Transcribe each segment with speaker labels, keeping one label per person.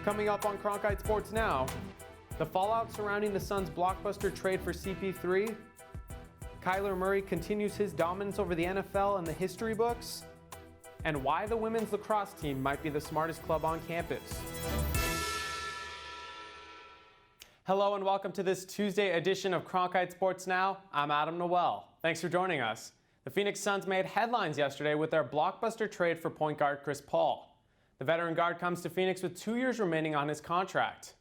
Speaker 1: Coming up on Cronkite Sports Now, the fallout surrounding the Suns' blockbuster trade for CP3, Kyler Murray continues his dominance over the NFL and the history books, and why the women's lacrosse team might be the smartest club on campus. Hello and welcome to this Tuesday edition of Cronkite Sports Now. I'm Adam Noel. Thanks for joining us. The Phoenix Suns made headlines yesterday with their blockbuster trade for point guard Chris Paul. The veteran guard comes to Phoenix with 2 years remaining on his contract.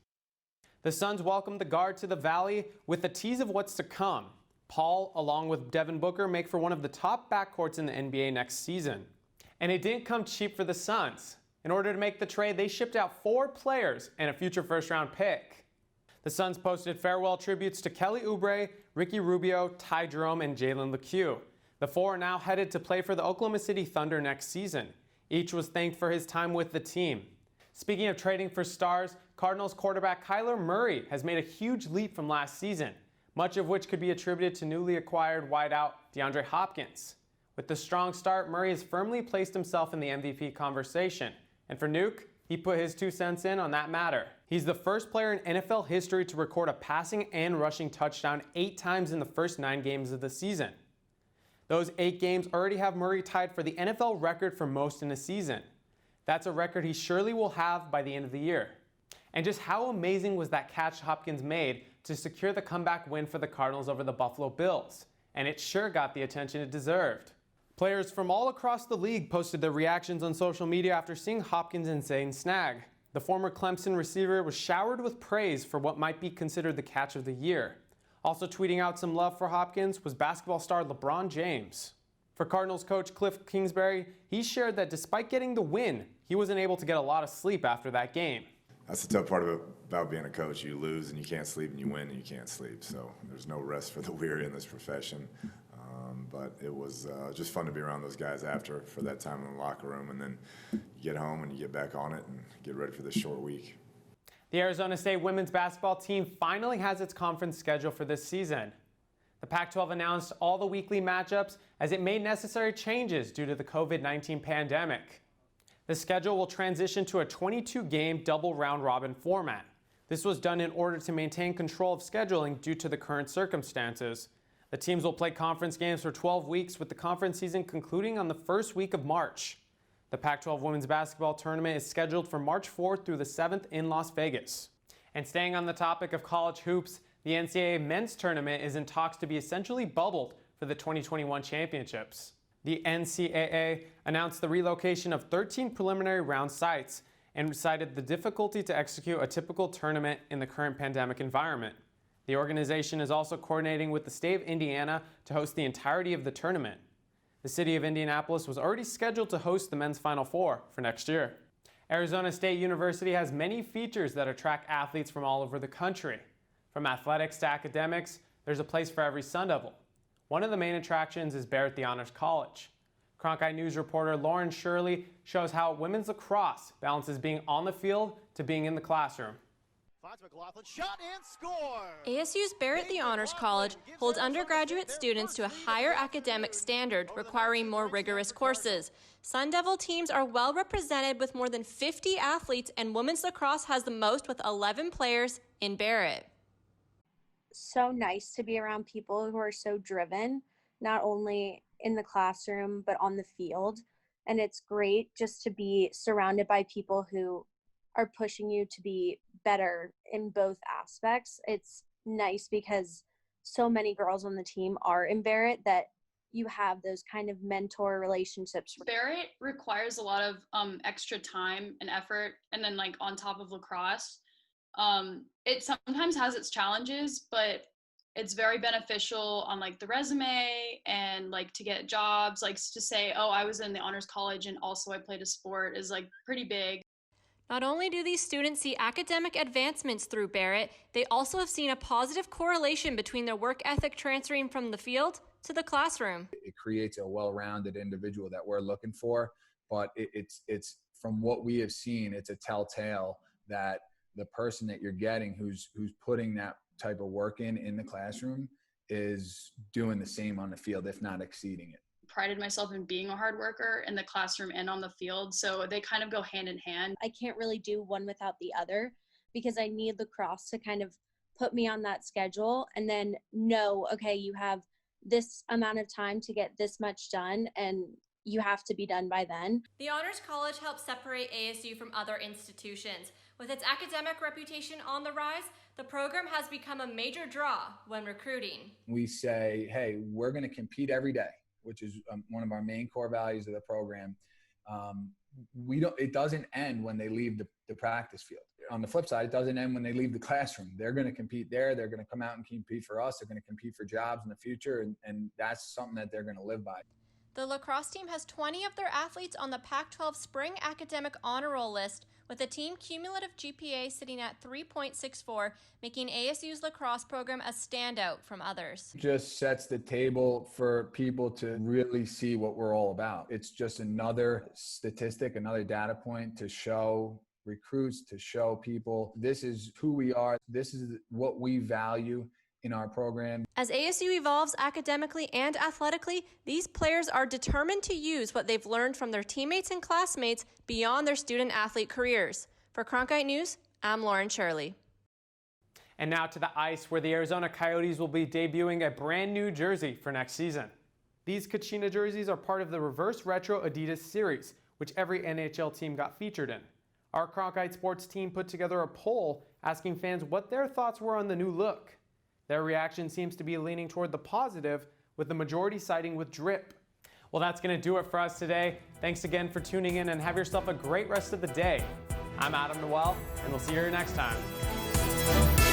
Speaker 1: The Suns welcomed the guard to the Valley with the tease of what's to come. Paul, along with Devin Booker, make for one of the top backcourts in the NBA next season. And it didn't come cheap for the Suns. In order to make the trade, they shipped out 4 players and a future first-round pick. The Suns posted farewell tributes to Kelly Oubre, Ricky Rubio, Ty Jerome, and Jalen Lecque. The 4 are now headed to play for the Oklahoma City Thunder next season. Each was thanked for his time with the team. Speaking of trading for stars, Cardinals quarterback Kyler Murray has made a huge leap from last season, much of which could be attributed to newly acquired wideout DeAndre Hopkins. With the strong start, Murray has firmly placed himself in the MVP conversation. And for Nuke, he put his 2 cents in on that matter. He's the first player in NFL history to record a passing and rushing touchdown 8 times in the first 9 games of the season. Those 8 games already have Murray tied for the NFL record for most in a season. That's a record he surely will have by the end of the year. And just how amazing was that catch Hopkins made to secure the comeback win for the Cardinals over the Buffalo Bills? And it sure got the attention it deserved. Players from all across the league posted their reactions on social media after seeing Hopkins' insane snag. The former Clemson receiver was showered with praise for what might be considered the catch of the year. Also tweeting out some love for Hopkins was basketball star LeBron James. For Cardinals coach Cliff Kingsbury, he shared that despite getting the win, he wasn't able to get a lot of sleep after that game.
Speaker 2: That's the tough part about being a coach. You lose and you can't sleep, and you win and you can't sleep. So there's no rest for the weary in this profession. But it was just fun to be around those guys after for that time in the locker room. And then you get home and you get back on it and get ready for this short week.
Speaker 1: The Arizona State women's basketball team finally has its conference schedule for this season. The Pac-12 announced all the weekly matchups as it made necessary changes due to the COVID-19 pandemic. The schedule will transition to a 22-game double round-robin format. This was done in order to maintain control of scheduling due to the current circumstances. The teams will play conference games for 12 weeks, with the conference season concluding on the first week of March. The Pac-12 women's basketball tournament is scheduled for March 4th through the 7th in Las Vegas. And staying on the topic of college hoops, the NCAA men's tournament is in talks to be essentially bubbled for the 2021 championships. The NCAA announced the relocation of 13 preliminary round sites and cited the difficulty to execute a typical tournament in the current pandemic environment. The organization is also coordinating with the state of Indiana to host the entirety of the tournament. The city of Indianapolis was already scheduled to host the men's Final Four for next year. Arizona State University has many features that attract athletes from all over the country. From athletics to academics, there's a place for every Sun Devil. One of the main attractions is Barrett the Honors College. Cronkite News reporter Lauren Shirley shows how women's lacrosse balances being on the field to being in the classroom.
Speaker 3: Shot and score.
Speaker 4: ASU's Barrett the Honors College holds undergraduate students to a higher academic standard, requiring more rigorous courses. Sun Devil teams are well represented with more than 50 athletes, and women's lacrosse has the most with 11 players in Barrett.
Speaker 5: So nice to be around people who are so driven, not only in the classroom, but on the field. And it's great just to be surrounded by people who are pushing you to be better in both aspects. It's nice because so many girls on the team are in Barrett that you have those kind of mentor relationships.
Speaker 6: Barrett requires a lot of extra time and effort, and then like on top of lacrosse, it sometimes has its challenges, but it's very beneficial on like the resume and like to get jobs, like to say, oh, I was in the honors college and also I played a sport is like pretty big.
Speaker 4: Not only do these students see academic advancements through Barrett, they also have seen a positive correlation between their work ethic transferring from the field to the classroom.
Speaker 7: It creates a well-rounded individual that we're looking for, but it's from what we have seen, it's a telltale that the person that you're getting who's putting that type of work in the classroom is doing the same on the field, if not exceeding it.
Speaker 6: prided myself in being a hard worker in the classroom and on the field. So they kind of go hand in hand.
Speaker 5: I can't really do one without the other because I need lacrosse to kind of put me on that schedule and then know, okay, you have this amount of time to get this much done and you have to be done by then.
Speaker 4: The Honors College helps separate ASU from other institutions. With its academic reputation on the rise, the program has become a major draw when recruiting.
Speaker 7: We say, hey, we're going to compete every day, which is one of our main core values of the program. It doesn't end when they leave the practice field. On the flip side, it doesn't end when they leave the classroom. They're going to compete there. They're going to come out and compete for us. They're going to compete for jobs in the future. And that's something that they're going to live by.
Speaker 4: The lacrosse team has 20 of their athletes on the Pac-12 Spring Academic Honor Roll list, with the team cumulative GPA sitting at 3.64, making ASU's lacrosse program a standout from others.
Speaker 7: Just sets the table for people to really see what we're all about. It's just another statistic, another data point to show recruits, to show people this is who we are, this is what we value in our program.
Speaker 4: As ASU evolves academically and athletically, these players are determined to use what they've learned from their teammates and classmates beyond their student-athlete careers. For Cronkite News, I'm Lauren Shirley.
Speaker 1: And now to the ice, where the Arizona Coyotes will be debuting a brand new jersey for next season. These Kachina jerseys are part of the Reverse Retro Adidas series, which every NHL team got featured in. Our Cronkite Sports team put together a poll asking fans what their thoughts were on the new look. Their reaction seems to be leaning toward the positive, with the majority siding with drip. Well, that's going to do it for us today. Thanks again for tuning in and have yourself a great rest of the day. I'm Adam Noel, and we'll see you here next time.